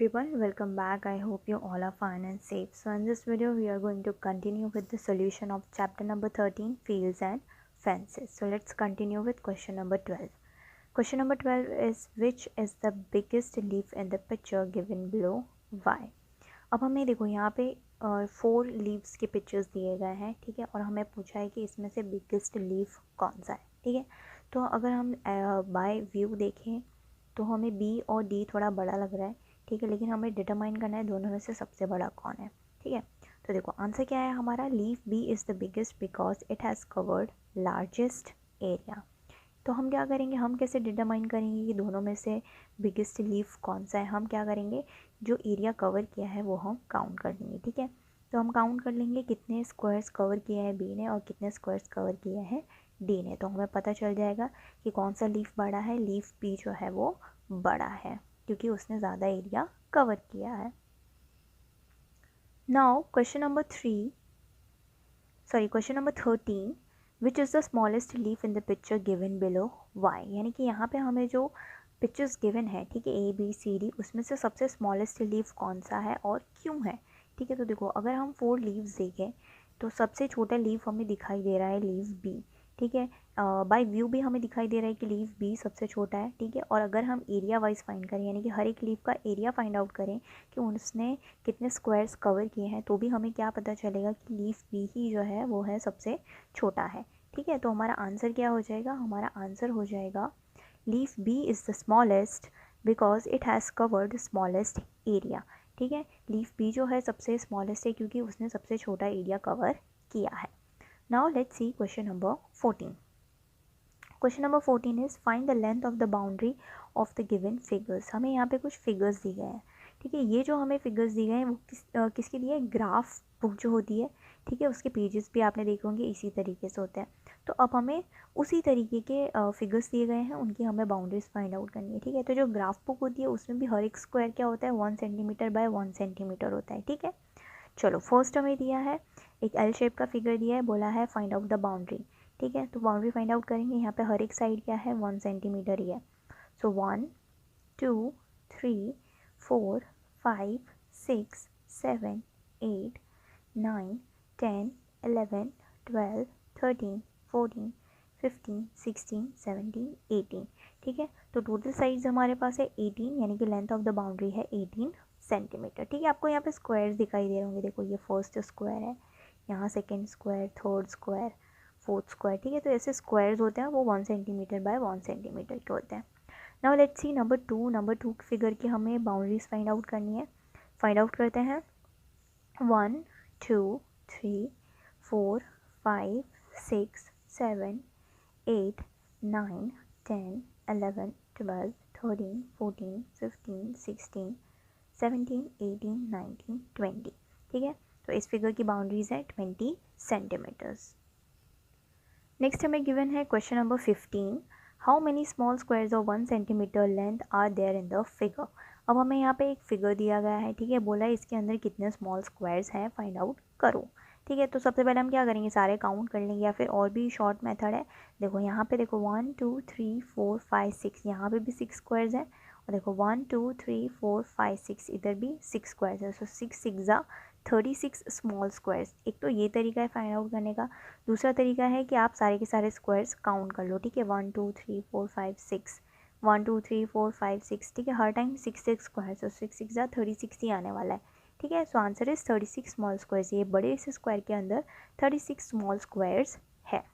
everyone, welcome back. I hope you all are fine and safe. So in this video we are going to continue with the solution of chapter number 13, fields and fences. So let's continue with question number 12. Question number 12 is, which is the biggest leaf in the picture given below? Why? अब हमें देखो यहाँ पे 4 leaves के pictures दिए गए हैं, ठीक है, और हमें पूछा है कि इसमें से बिगेस्ट लीफ कौन सा है, ठीक है। तो अगर हम बाय व्यू देखें तो हमें बी और डी थोड़ा बड़ा लग रहा है, ठीक है, लेकिन हमें डिटरमाइन करना है दोनों में से सबसे बड़ा कौन है, ठीक है। तो देखो आंसर क्या है हमारा, leaf B is the biggest because it has covered largest area. तो हम क्या करेंगे, हम कैसे डिटरमाइन करेंगे कि दोनों में से बिगेस्ट लीफ कौन सा है। हम क्या करेंगे, जो एरिया कवर किया है वो हम काउंट कर लेंगे, ठीक है। तो हम काउंट कर लेंगे कितने स्क्वायर्स कवर किया है बी ने और कितने स्क्वायर्स कवर किया है डी ने। तो हमें पता चल जाएगा कि कौन सा लीफ बड़ा है। लीफ बी जो है वो बड़ा है क्योंकि उसने ज़्यादा एरिया कवर किया है। Now question number 13, which is the smallest leaf in the picture given below? Why, यानी कि यहाँ पे हमें जो पिक्चर्स गिवन है, ठीक है, ए बी सी डी, उसमें से सबसे स्मॉलेस्ट लीफ कौन सा है और क्यों है, ठीक है। तो देखो अगर हम 4 लीव्स देखें तो सबसे छोटा लीफ हमें दिखाई दे रहा है लीफ बी, ठीक है। बाय व्यू भी हमें दिखाई दे रहा है कि लीफ बी सबसे छोटा है, ठीक है। और अगर हम एरिया वाइज फाइंड करें, यानी कि हर एक लीफ का एरिया फाइंड आउट करें कि उसने कितने स्क्वायर्स कवर किए हैं, तो भी हमें क्या पता चलेगा कि लीफ बी ही जो है वो है सबसे छोटा है, ठीक है। तो हमारा आंसर क्या हो जाएगा, हमारा आंसर हो जाएगा leaf B is the smallest because it has covered the smallest area, ठीक है। लीफ बी जो है सबसे स्मॉलेस्ट है क्योंकि उसने सबसे छोटा एरिया कवर किया है। Now let's see question number 14. Question number 14 is find the length of the boundary of the given figures. हमें यहाँ पे कुछ फिगर्स दी गए हैं, ठीक है। ये जो हमें फिगर्स दी गए हैं वो किसके लिए, ग्राफ बुक जो होती है, ठीक है, उसके पेजेस भी आपने देखे होंगे इसी तरीके से होते हैं। तो अब हमें उसी तरीके के फिगर्स दिए गए हैं, उनकी हमें बाउंड्रीज फाइंड आउट करनी है, ठीक है। तो जो ग्राफ बुक होती है उसमें भी हर एक स्क्वायर क्या होता है, 1 सेंटीमीटर बाय 1 सेंटीमीटर होता है, ठीक है। चलो फर्स्ट हमें दिया है एक एल शेप का फिगर दिया है, बोला है फाइंड आउट द बाउंड्री, ठीक है। तो बाउंड्री फाइंड आउट करेंगे, यहाँ पे हर एक साइड क्या है, 1 सेंटीमीटर ही है। सो 1 2 3 4 5 6 7 8 9 10 11 12 13 14 15 16 17 18, ठीक है। तो टोटल साइज हमारे पास है 18, यानी कि लेंथ ऑफ द बाउंड्री है 18 सेंटीमीटर, ठीक है। आपको यहाँ पे स्क्वायर्स दिखाई दे रहे होंगे, देखो ये फर्स्ट स्क्वायर है, यहाँ second square, third square, fourth square, ठीक है। तो ऐसे स्क्वायर्स होते हैं वो 1 सेंटीमीटर बाय 1 सेंटीमीटर के होते हैं। Now let's see number 2 figure की हमें बाउंड्रीज फाइंड आउट करनी है। फाइंड आउट करते हैं 1 2 3 4 5 6 7 8 9 10 11 12 13 14 15 16 17 18 19 20, ठीक है। तो इस फिगर की बाउंड्रीज है 20 सेंटीमीटर्स। नेक्स्ट हमें गिवन है question number 15, how many small squares of 1 centimetre length are there in the figure. अब हमें यहाँ पे एक फिगर दिया गया है, ठीक है, बोला है इसके अंदर कितने स्मॉल स्क्वायर्स हैं फाइंड आउट करो, ठीक है। तो सबसे पहले हम क्या करेंगे, सारे काउंट कर लेंगे या फिर और भी शॉर्ट मेथड है। देखो यहाँ पे देखो 1 2 3 4 5 6, यहाँ पे भी 6 स्क्वायर्स हैं, और देखो 1 2 3 4 5 6, इधर भी 6 स्क्वायर्स है। सो 6 6 36 स्मॉल स्क्वायर्स। एक तो ये तरीका है फाइंड आउट करने का। दूसरा तरीका है कि आप सारे के सारे स्क्वायर्स काउंट कर लो, ठीक है, 1 2 3 4 5 6, 1 2 3 4 5 6, ठीक है। हर टाइम 6 स्क्वायर्स, तो 6 6 36 ही आने वाला है, ठीक है। So answer is 36 small squares. ये बड़े से स्क्वायर के अंदर 36 स्मॉल स्क्वायर्स है।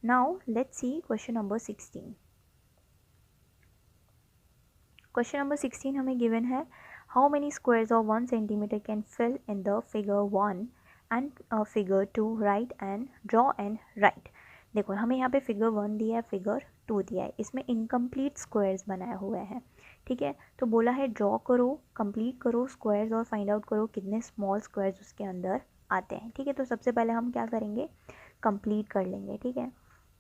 Now let's see question number 16. Question number 16 हमें गिवन है, how many squares of 1 centimetre can fill in the figure 1 and figure 2 write and draw and write. देखो हमें यहाँ पे फिगर 1 दिया है, फिगर 2 दिया है, इसमें इनकम्प्लीट स्क्वायर्स बनाए हुए हैं, ठीक है। तो बोला है ड्रॉ करो, कंप्लीट करो स्क्वायर्स और फाइंड आउट करो कितने स्मॉल स्क्वायर्स उसके अंदर आते हैं, ठीक है। तो सबसे पहले हम क्या करेंगे, कंप्लीट कर लेंगे, ठीक है।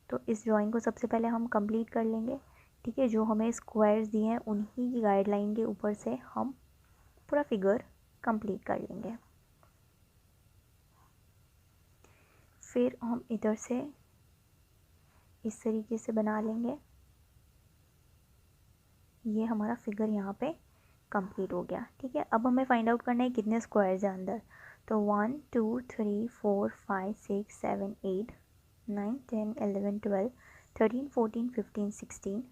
तो इस ड्राइंग को सबसे पहले हम कंप्लीट कर लेंगे, ठीक है। जो हमें स्क्वायर्स दिए हैं उन्हीं की गाइडलाइन के ऊपर से हम पूरा फिगर कंप्लीट कर लेंगे। फिर हम इधर से इस तरीके से बना लेंगे, ये हमारा फिगर यहाँ पे कंप्लीट हो गया। ठीक है, अब हमें फाइंड आउट करना है कितने स्क्वायर्स हैं अंदर। तो 1 2 3 4 5 6 7 8 9 10 11 12 13 14 15 16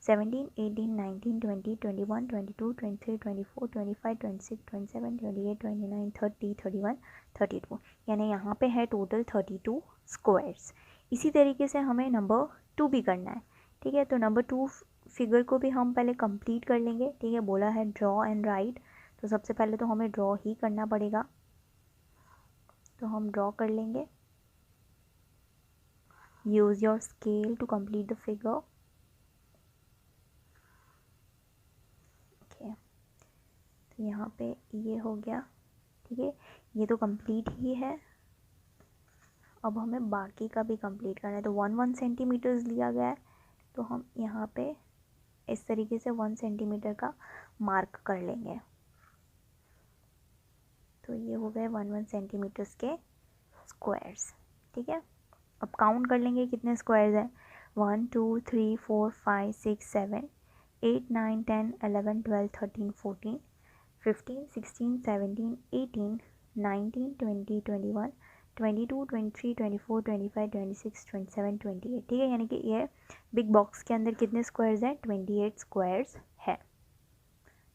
17 18 19 20 21 22 23 24 25 26 27 28 29 30 31 32, यानी यहाँ पे है टोटल 32 स्क्वायर्स। इसी तरीके से हमें नंबर 2 भी करना है। ठीक है, तो नंबर 2 फिगर को भी हम पहले कंप्लीट कर लेंगे। ठीक है, बोला है ड्रॉ एंड राइट, तो सबसे पहले तो हमें ड्रॉ ही करना पड़ेगा, तो हम ड्रॉ कर लेंगे। Use your scale to complete the figure. Okay, तो यहाँ पे ये हो गया। ठीक है, ये तो कंप्लीट ही है। अब हमें बाकी का भी कंप्लीट करना है, तो 1 सेंटीमीटर्स लिया गया है, तो हम यहाँ पे इस तरीके से 1 सेंटीमीटर का मार्क कर लेंगे। तो ये हो गए 1 सेंटीमीटर्स के स्क्वायर्स। ठीक है, अब काउंट कर लेंगे कितने स्क्वायर्स हैं। 1 2 3 4 5 6 7 8 9 10 11 12 13 14 15 16 17 18 19 20 21 22 23 24 25 26 27 28। ठीक है, यानी कि ये बिग बॉक्स के अंदर कितने स्क्वायर्स हैं, 28 स्क्वायर्स है।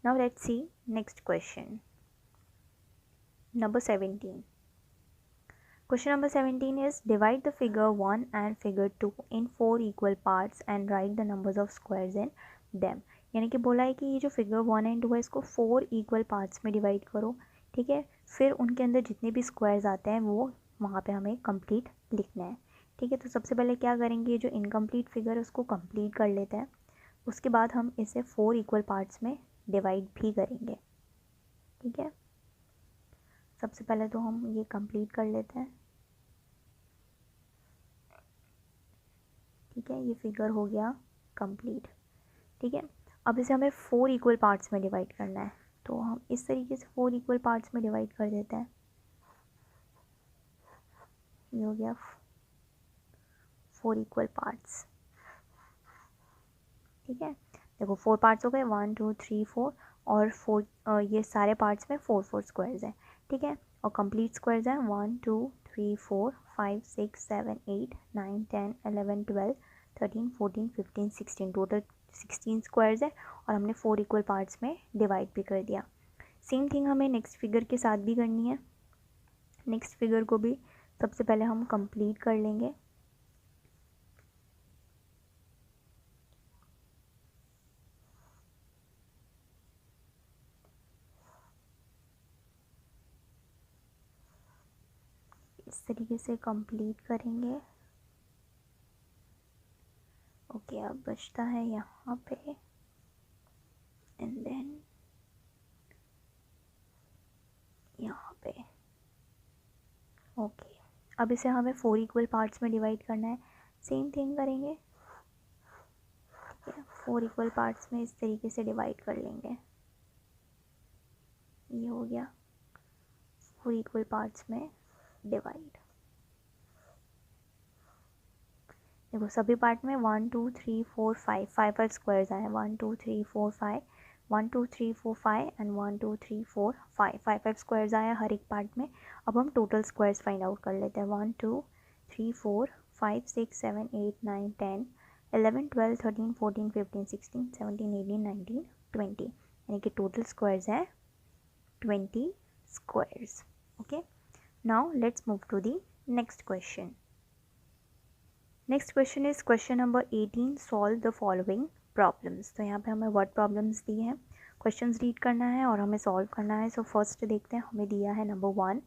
Now let's C next question number 17। Question number 17 is divide the figure 1 and figure 2 in 4 equal parts and write the numbers of squares in them। यानी कि बोला है कि ये जो फिगर 1 एंड 2 है इसको 4 इक्वल पार्ट्स में डिवाइड करो। ठीक है, फिर उनके अंदर जितने भी स्क्वायर्स आते हैं वो वहाँ पे हमें कंप्लीट लिखना है। ठीक है, तो सबसे पहले क्या करेंगे, ये जो इनकम्प्लीट फिगर है उसको कंप्लीट कर लेते हैं। उसके बाद हम इसे 4 इक्वल पार्ट्स में डिवाइड भी करेंगे। ठीक है, सबसे पहले तो हम ये कंप्लीट कर लेते हैं। ठीक है, ये फिगर हो गया कंप्लीट। ठीक है, अब इसे हमें 4 इक्वल पार्ट्स में डिवाइड करना है, तो हम इस तरीके से 4 इक्वल पार्ट्स में डिवाइड कर देते हैं। ये हो गया 4 इक्वल पार्ट्स। ठीक है, देखो 4 पार्ट्स हो गए, 1 2 3 4 और 4 ये सारे पार्ट्स में 4 4 स्क्वायर्स हैं। ठीक है, और कंप्लीट स्क्वायर्स हैं 1 2 3 4 5 6 7 8 9 10 11 12 13 14 15 16, टोटल 16 स्क्वायर्स है और हमने 4 इक्वल पार्ट्स में डिवाइड भी कर दिया। सेम थिंग हमें नेक्स्ट फिगर के साथ भी करनी है। नेक्स्ट फिगर को भी सबसे पहले हम कंप्लीट कर लेंगे। इस तरीके से कंप्लीट करेंगे। ओके, अब बचता है यहाँ पे एंड देन यहाँ पे। ओके, अब इसे हमें 4 इक्वल पार्ट्स में डिवाइड करना है। सेम थिंग करेंगे। ठीक है, 4 इक्वल पार्ट्स में इस तरीके से डिवाइड कर लेंगे। ये हो गया 4 इक्वल पार्ट्स में डिवाइड। देखो सभी पार्ट में 1 2 3 4 5 5 स्क्वायर्स आए हैं। 1 2 3 4 5 1 2 3 4 5 एंड 1 2 3 4 5 5 स्क्वायर्स आए हैं हर एक पार्ट में। अब हम टोटल स्क्वायर्स फाइंड आउट कर लेते हैं। 1 2 3 4 5 6 7 8 9 10 11 12 13 14 15 16 17 18 19 20, यानी कि टोटल स्क्वायर्स हैं 20 squares. Okay, now let's move to the next question. Next question is question number 18, solve the following problems. तो यहाँ पे हमें वर्ड प्रॉब्लम्स दी हैं, क्वेश्चंस रीड करना है और हमें सॉल्व करना है। सो फर्स्ट देखते हैं, हमें दिया है number 1,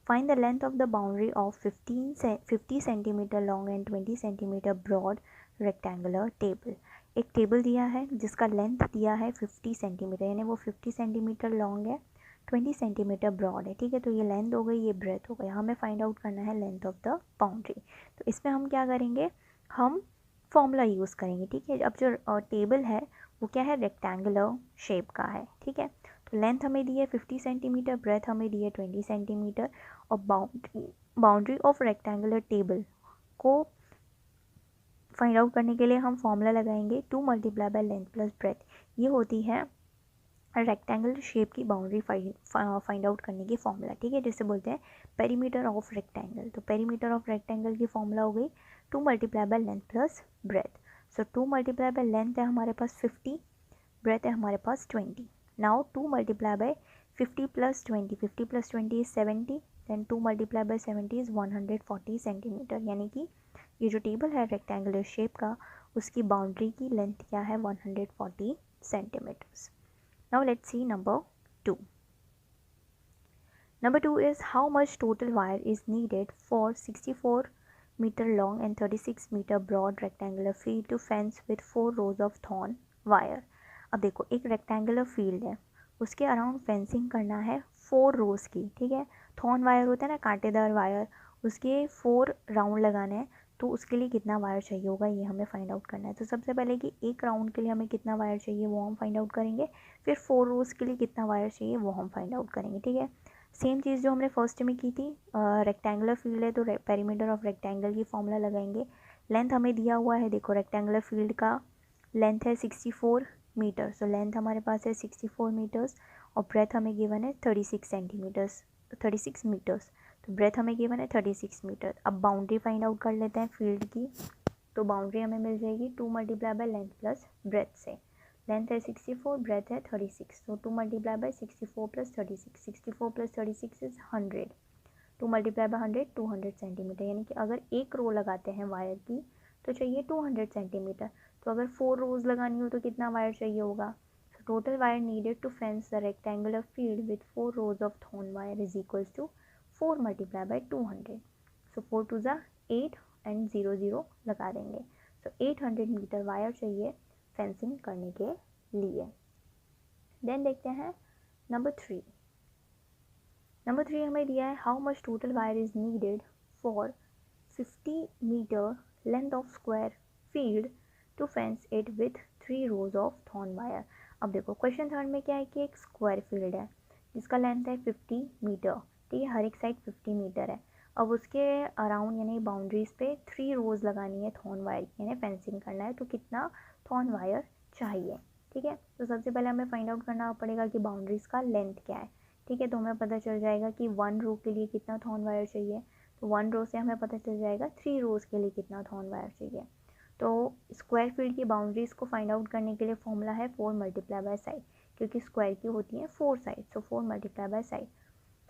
find the length of the boundary of 50 centimetre long and 20 centimetre broad rectangular table. एक टेबल दिया है जिसका लेंथ दिया है 50 सेंटीमीटर, यानी वो 50 सेंटीमीटर लॉन्ग है, 20 सेंटीमीटर ब्रॉड है। ठीक है, तो ये लेंथ हो गई, ये ब्रेथ हो गई। हमें फाइंड आउट करना है लेंथ ऑफ द बाउंड्री। तो इसमें हम क्या करेंगे, हम फॉर्मूला यूज़ करेंगे। ठीक है, अब जो टेबल है वो क्या है, रेक्टेंगुलर शेप का है। ठीक है, तो लेंथ हमें दी है 50 सेंटीमीटर, ब्रेथ हमें दी है 20 सेंटीमीटर, और बाउंड्री ऑफ रेक्टेंगुलर टेबल को फाइंड आउट करने के लिए हम फॉर्मूला लगाएंगे 2 × लेंथ प्लस ब्रेथ। ये होती है रेक्टेंगल शेप की बाउंड्री फाइंड आउट करने की फॉर्मूला, ठीक है, जिसे बोलते हैं पेरीमीटर ऑफ रेक्टेंगल। तो पेरीमीटर ऑफ रेक्टेंगल की फॉर्मूला हो गई 2 multiply by length plus breadth. So 2 multiply by length है हमारे पास 50, ब्रेथ है हमारे पास 20। Now 2 multiply by 50 plus 20, 50 plus 20 is 70, then 2 multiply by 70 is 140 centimetre. यानी कि ये जो टेबल है रेक्टेंगुलर शेप का, उसकी बाउंड्री की लेंथ क्या है, 140 centimetres. Now let's see number 2. Number 2 is how much total wire is needed for 64 meter long and 36 meter broad rectangular field to fence with 4 rows of thorn wire. अब देखो एक rectangular field है, उसके around fencing करना है 4 रोज की, ठीक है। थॉर्न वायर होता है ना, कांटेदार वायर, उसके 4 राउंड लगाने हैं। तो उसके लिए कितना वायर चाहिए होगा ये हमें फाइंड आउट करना है। तो सबसे पहले कि एक राउंड के लिए हमें कितना वायर चाहिए वो हम फाइंड आउट करेंगे, फिर 4 रोज़ के लिए कितना वायर चाहिए वो हम फाइंड आउट करेंगे, ठीक है। सेम चीज़ जो हमने फर्स्ट में की थी, रेक्टेंगुलर फील्ड है तो पेरीमीटर ऑफ रेक्टेंगल की फॉर्मूला लगाएंगे। लेंथ हमें दिया हुआ है, देखो रेक्टेंगुलर फील्ड का लेंथ है 64 मीटर, सो लेंथ हमारे पास है 64 मीटर्स और ब्रेथ हमें गिवन है 36 सेंटीमीटर्स, 36 मीटर्स। तो ब्रेथ हमें गिवन है 36 मीटर। अब बाउंड्री फाइंड आउट कर लेते हैं फील्ड की। तो बाउंड्री हमें मिल जाएगी 2 multiply by length plus breath से। लेंथ है 64, ब्रेथ है 36, तो 2 multiply bye 64 plus 36, 64 plus 36 is 100, 2 multiply bye 100 200 centimetre. यानी कि अगर एक रो लगाते हैं वायर की तो चाहिए 200 सेंटीमीटर। तो अगर 4 रोज लगानी हो तो कितना वायर चाहिए होगा। So total wire needed to fence the rectangular field with 4 rows of thorn wire is equals to 4 multiplied by 200. So 4 to the 8 and 0 0 लगा देंगे। So 800 मीटर वायर चाहिए फेंसिंग करने के लिए। देन देखते हैं नंबर 3। नंबर 3 हमें दिया है how much total wire is needed for 50 metre length of square field to fence it with 3 rows of thorn wire. अब देखो क्वेश्चन थर्ड में क्या है कि एक स्क्वायर फील्ड है जिसका लेंथ है 50 मीटर, ठीक है, हर एक साइड 50 मीटर है। अब उसके अराउंड यानी बाउंड्रीज पे 3 रोज लगानी है थॉर्न वायर की, यानी फेंसिंग करना है, तो कितना थॉर्न वायर चाहिए, ठीक है। तो सबसे पहले हमें फाइंड आउट करना पड़ेगा कि बाउंड्रीज का लेंथ क्या है, ठीक है। तो हमें पता चल जाएगा कि 1 रो के लिए कितना थॉर्न वायर चाहिए, तो 1 रो से हमें पता चल जाएगा 3 रोज़ के लिए कितना थॉर्न वायर चाहिए। तो स्क्वायर फील्ड की बाउंड्रीज़ को फाइंड आउट करने के लिए फॉर्मूला है 4 मल्टीप्लाई बाय साइड, क्योंकि स्क्वायर की होती हैं 4 side, so 4 multiply by side.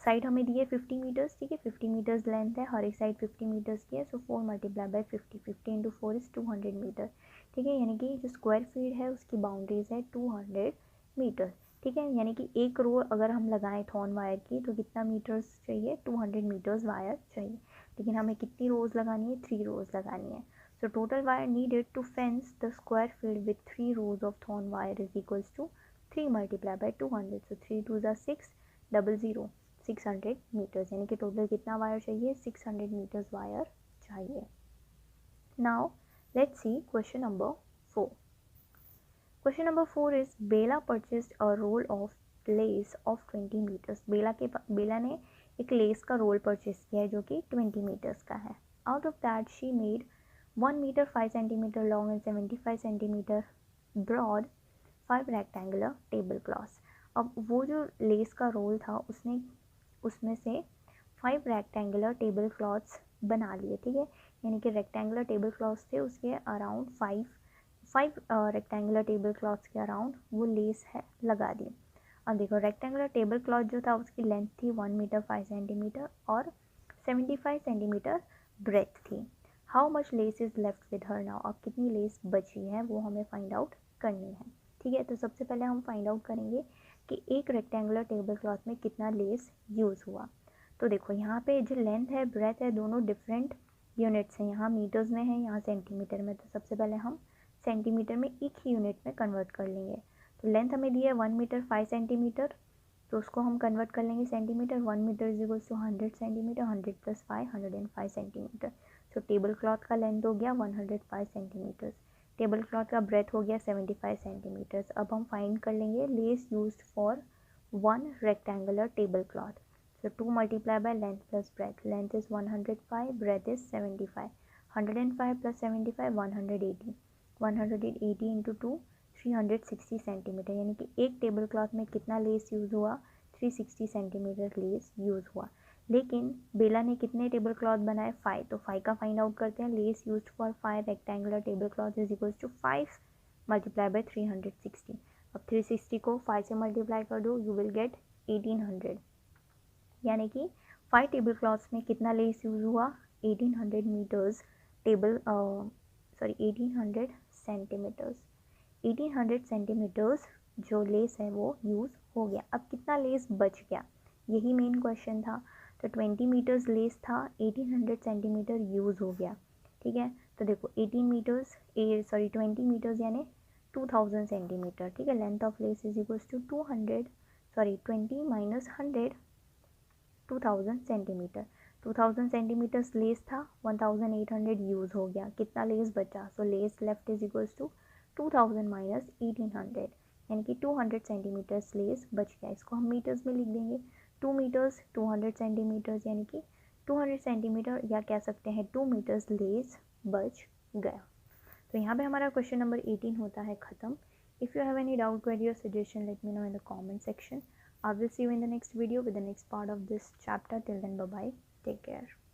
Side हमें दी है 50 मीटर्स, ठीक है, 50 मीटर्स लेंथ है, हर एक साइड 50 मीटर्स की है, so 4 multiply by 50, 50 into 4 is 200 metre, ठीक है। यानी कि जो स्क्वायर फील्ड है उसकी बाउंड्रीज है 200 मीटर, ठीक है। यानी कि एक रो अगर हम लगाएं थॉर्न वायर की तो कितना मीटर्स चाहिए, 200 मीटर्स वायर चाहिए। लेकिन हमें कितनी रोज़ लगानी है, 3 रोज़ लगानी है। So total wire needed to fence the square field with 3 rows of thorn wire is equals to 3 multiply by 200, so 3 2 ज़ा 6, 00 600 मीटर्स। यानी कि टोटल कितना वायर चाहिए, 600 मीटर्स वायर चाहिए। Now let's see question number 4। Question number 4 is Bela purchased a roll of lace of 20 meters. बेला ने एक less का role purchase किया है जो कि 20 मीटर्स का है। Out of that she made 1 metre 5 centimetre long and 75 centimetre broad 5 rectangular table cloths. अब वो जो लेस का रोल था उसने उसमें से 5 रेक्टेंगुलर टेबल क्लॉथ्स बना लिए, ठीक है। यानी कि रेक्टेंगुलर टेबल क्लॉथ्स थे, उसके अराउंड 5 रेक्टेंगुलर टेबल क्लॉथ्स के अराउंड वो लेस है लगा दी। अब देखो रेक्टेंगुलर टेबल क्लॉथ जो था उसकी लेंथ थी 1 मीटर 5 सेंटीमीटर और 75 सेंटीमीटर ब्रेथ थी। How much less is left with her now. अब कितनी लेस बची है वो हमें फाइंड आउट करनी है, ठीक है। तो सबसे पहले हम फाइंड आउट करेंगे कि एक रेक्टेंगुलर टेबल क्लॉथ में कितना लेस यूज़ हुआ। तो देखो यहाँ पे जो लेंथ है ब्रेथ है दोनों डिफरेंट यूनिट्स हैं, यहाँ मीटर्स में है यहाँ सेंटीमीटर में। तो सबसे पहले हम सेंटीमीटर में एक ही यूनिट में कन्वर्ट कर लेंगे। तो लेंथ हमें दी है 1 मीटर 5 सेंटीमीटर, तो उसको हम कन्वर्ट कर लेंगे centimetre. 1 metre is equals to 100 centimetre, 100 plus 5 105 centimetre. So table cloth का लेंथ हो गया 105 सेंटीमीटर्स, टेबल क्लॉथ का ब्रेथ हो गया 75 सेंटीमीटर्स। अब हम फाइंड कर लेंगे lace used for 1 rectangular table cloth. So 2 multiplied by length plus breadth. Length is 105, breadth is 75. 105 plus 75, 180. 180 into 2, 360 centimetre, यानी कि एक टेबल क्लॉथ में कितना लेस यूज़ हुआ, 360 सेंटीमीटर लेस यूज़ हुआ। लेकिन बेला ने कितने टेबल क्लॉथ बनाए, 5, तो 5 का फाइंड आउट करते हैं। Lace used for 5 rectangular table cloth is equals to 5 multiply by 360। अब 360 को 5 से मल्टीप्लाई कर दो, यू विल गेट 1800, यानी कि 5 टेबल क्लॉथ्स में कितना लेस यूज़ हुआ, 1800 मीटर्स टेबल 1800 सेंटीमीटर्स, 1800 सेंटीमीटर्स जो लेस है वो यूज़ हो गया। अब कितना लेस बच गया, यही मेन क्वेश्चन था। तो 20 मीटर्स लेस था, 1800 सेंटीमीटर यूज़ हो गया, ठीक है। तो देखो 20 मीटर्स यानी 2000 सेंटीमीटर, ठीक है। Length of lace is equals to 20 minus 100, 2000 centimetre. 2000 centimetres lace था, 1800 यूज़ हो गया, कितना लेस बचा, so lace left is equals to 2000 minus 1800, यानी कि 200 सेंटीमीटर्स लेस बच गया। इसको हम मीटर्स में लिख देंगे, 2 मीटर्स 200 सेंटीमीटर्स, यानी कि 200 सेंटीमीटर या कह सकते हैं 2 मीटर्स लेस बच गया। तो यहाँ पे हमारा क्वेश्चन नंबर 18 होता है ख़त्म। If you have any doubt, query और suggestion, let me know in the comment section. I will see you in the next video with the next part of this chapter. Till then, bye bye, take care.